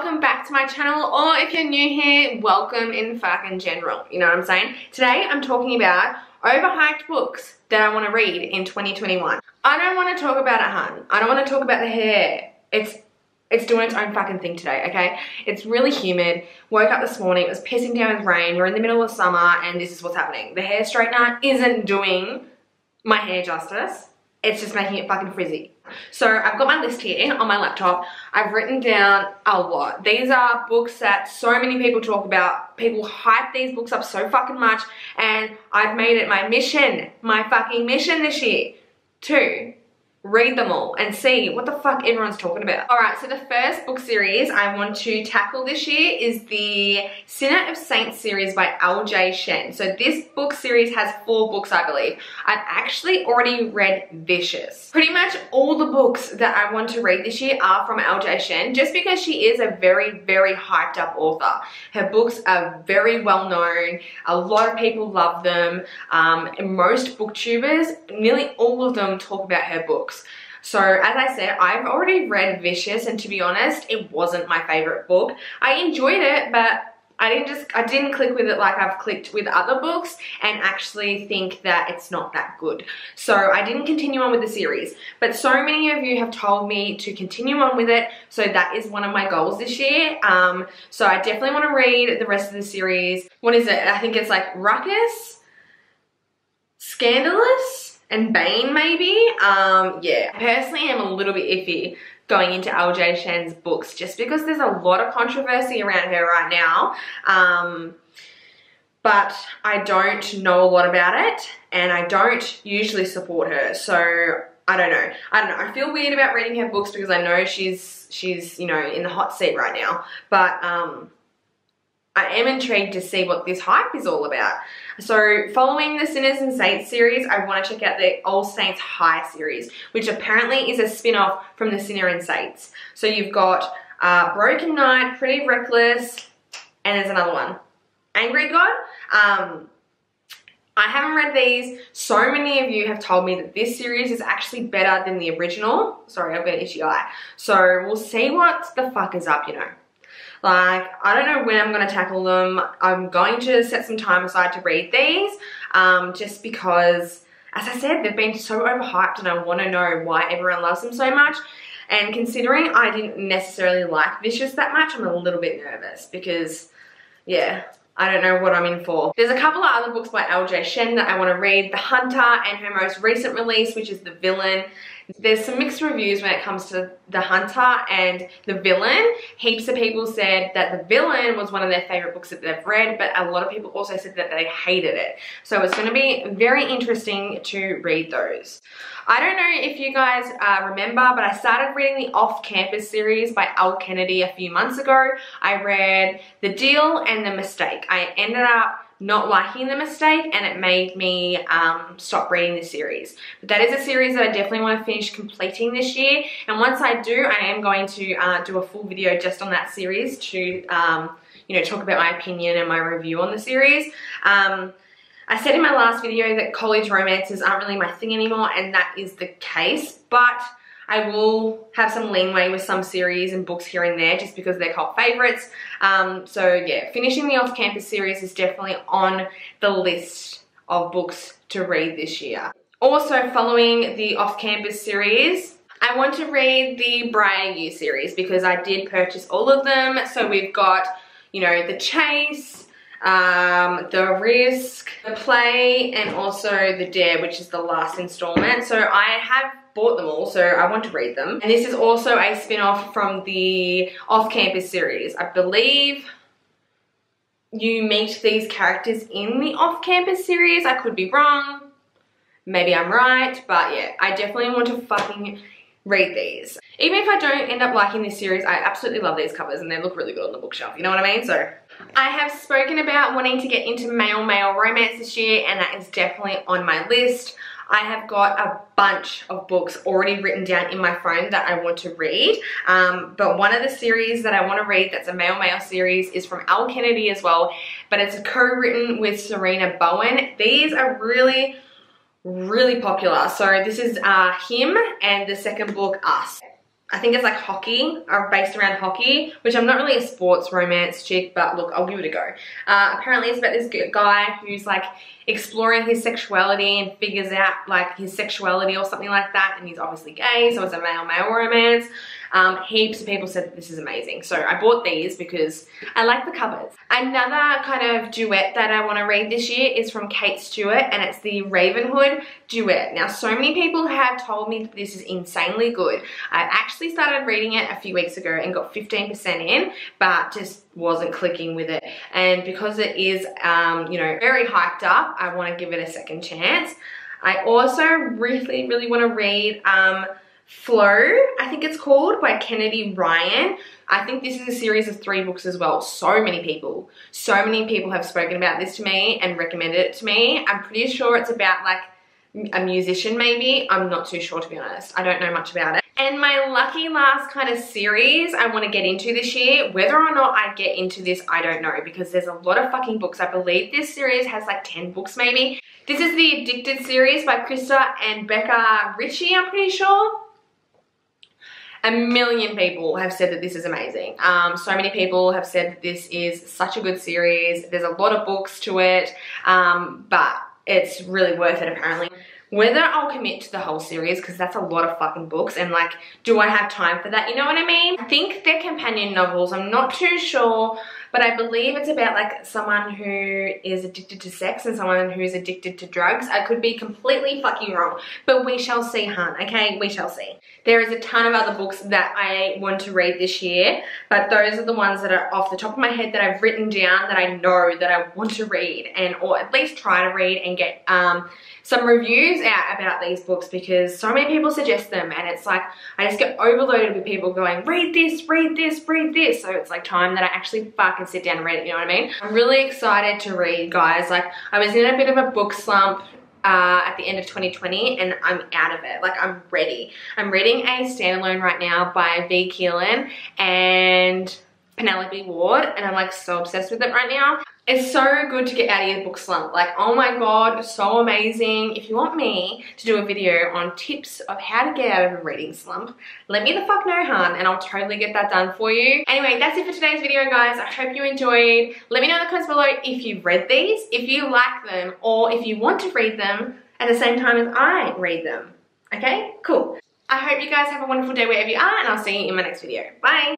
welcome back to my channel, or if you're new here, welcome in fucking general, you know what I'm saying? Today I'm talking about overhyped books that I want to read in 2021. I don't want to talk about it, hun. I don't want to talk about the hair. It's doing its own fucking thing today, okay? It's really humid. Woke up this morning, it was pissing down with rain. We're in the middle of summer and this is what's happening. The hair straightener isn't doing my hair justice. It's just making it fucking frizzy. So I've got my list here on my laptop. I've written down a lot. These are books that so many people talk about. People hype these books up so fucking much, and I've made it my mission, my fucking mission this year to read them all and see what the fuck everyone's talking about. Alright, so the first book series I want to tackle this year is the Sinner of Saints series by Shen. So this book series has 4 books, I believe. I've actually already read Vicious. Pretty much all the books that I want to read this year are from Shen, just because she is a very, very hyped up author. Her books are very well known. A lot of people love them. Most booktubers, nearly all of them talk about her books. So as I said, I've already read Vicious, and to be honest, it wasn't my favorite book. I enjoyed it, but I didn't click with it like I've clicked with other books and actually think that it's not that good. So I didn't continue on with the series, but so many of you have told me to continue on with it, so that is one of my goals this year. So I definitely want to read the rest of the series. What is it? I think it's like Ruckus, Scandalous, and Bane maybe. Yeah, I personally am a little bit iffy going into Shen's books just because there's a lot of controversy around her right now. But I don't know a lot about it, and I don't usually support her, so I don't know. I feel weird about reading her books because I know she's you know, in the hot seat right now, but I am intrigued to see what this hype is all about. So following the Sinners and Saints series, I want to check out the All Saints High series, which apparently is a spin-off from the Sinner and Saints. So you've got Broken Night, Pretty Reckless, and there's another one, Angry God. I haven't read these. So many of you have told me that this series is actually better than the original. Sorry, I've got an itchy eye. So we'll see what the fuck is up, you know. Like, I don't know when I'm going to tackle them. I'm going to set some time aside to read these, just because, as I said, they've been so overhyped and I want to know why everyone loves them so much. And considering I didn't necessarily like Vicious that much, I'm a little bit nervous because, yeah, I don't know what I'm in for. There's a couple of other books by Shen that I want to read. The Hunter and her most recent release, which is The Villain. There's some mixed reviews when it comes to The Hunter and The Villain. Heaps of people said that The Villain was one of their favorite books that they've read, but a lot of people also said that they hated it. So it's going to be very interesting to read those. I don't know if you guys remember, but I started reading the Off-Campus series by Elle Kennedy a few months ago. I read The Deal and The Mistake. I ended up not liking The Mistake, and it made me stop reading the series. But that is a series that I definitely want to finish completing this year, and once I do, I am going to do a full video just on that series to you know, talk about my opinion and my review on the series. I said in my last video that college romances aren't really my thing anymore, and that is the case, but I will have some leeway with some series and books here and there just because they're cult favorites. So yeah, finishing the Off-Campus series is definitely on the list of books to read this year. Also, following the Off-Campus series, I want to read the Briar series because I did purchase all of them. So we've got, you know, The Chase, The Risk, The Play, and also The Dare, which is the last installment. So I have bought them all, so I want to read them. And this is also a spin-off from the Off-Campus series. I believe you meet these characters in the Off-Campus series. I could be wrong. Maybe I'm right, but yeah, I definitely want to fucking read these. Even if I don't end up liking this series, I absolutely love these covers and they look really good on the bookshelf, you know what I mean? So I have spoken about wanting to get into male romance this year, and that is definitely on my list. I have got a bunch of books already written down in my phone that I want to read, but one of the series that I want to read that's a male series is from Elle Kennedy as well, but it's co-written with Sarina Bowen. These are really popular. So this is him, and the second book, Us. I think it's like hockey, or based around hockey, which I'm not really a sports romance chick, but look, I'll give it a go. Apparently it's about this guy who's like exploring his sexuality and figures out like his sexuality or something like that, and he's obviously gay, so it's a male-male romance. Heaps of people said that this is amazing, so I bought these because I like the covers. Another kind of duet that I want to read this year is from Stewart, and it's the Ravenhood Duet. Now, so many people have told me that this is insanely good. I actually started reading it a few weeks ago and got 15% in, but just wasn't clicking with it. And because it is, you know, very hyped up, I want to give it a second chance. I also really, really want to read Flow, I think it's called, by Kennedy Ryan. I think this is a series of 3 books as well. So many people have spoken about this to me and recommended it to me. I'm pretty sure it's about like a musician maybe. I'm not too sure, to be honest. I don't know much about it. And my lucky last kind of series I want to get into this year, whether or not I get into this, I don't know, because there's a lot of fucking books. I believe this series has like 10 books maybe. This is the Addicted series by Krista and Becca Richie, I'm pretty sure. A million people have said that this is amazing. So many people have said that this is such a good series. There's a lot of books to it, but it's really worth it apparently. Whether I'll commit to the whole series, because that's a lot of fucking books, and like, do I have time for that? You know what I mean? I think they're companion novels. I'm not too sure, but I believe it's about like someone who is addicted to sex and someone who's addicted to drugs. I could be completely fucking wrong, but we shall see, hun, okay? We shall see. There is a ton of other books that I want to read this year, but those are the ones that are off the top of my head that I've written down that I know that I want to read, and or at least try to read and get some reviews out about these books, because so many people suggest them, and it's like I just get overloaded with people going, read this, read this, read this. So it's like time that I actually fucking sit down and read it, you know what I mean? I'm really excited to read, guys. Like, I was in a bit of a book slump at the end of 2020, and I'm out of it. Like, I'm ready. I'm reading a standalone right now by V. Keelan and Penelope Ward, and I'm like so obsessed with it right now. It's so good to get out of your book slump. Like, oh my god, so amazing. If you want me to do a video on tips of how to get out of a reading slump, let me the fuck know, hun, and I'll totally get that done for you. Anyway, that's it for today's video, guys. I hope you enjoyed. Let me know in the comments below if you've read these, if you like them, or if you want to read them at the same time as I read them. Okay, cool. I hope you guys have a wonderful day wherever you are, and I'll see you in my next video. Bye.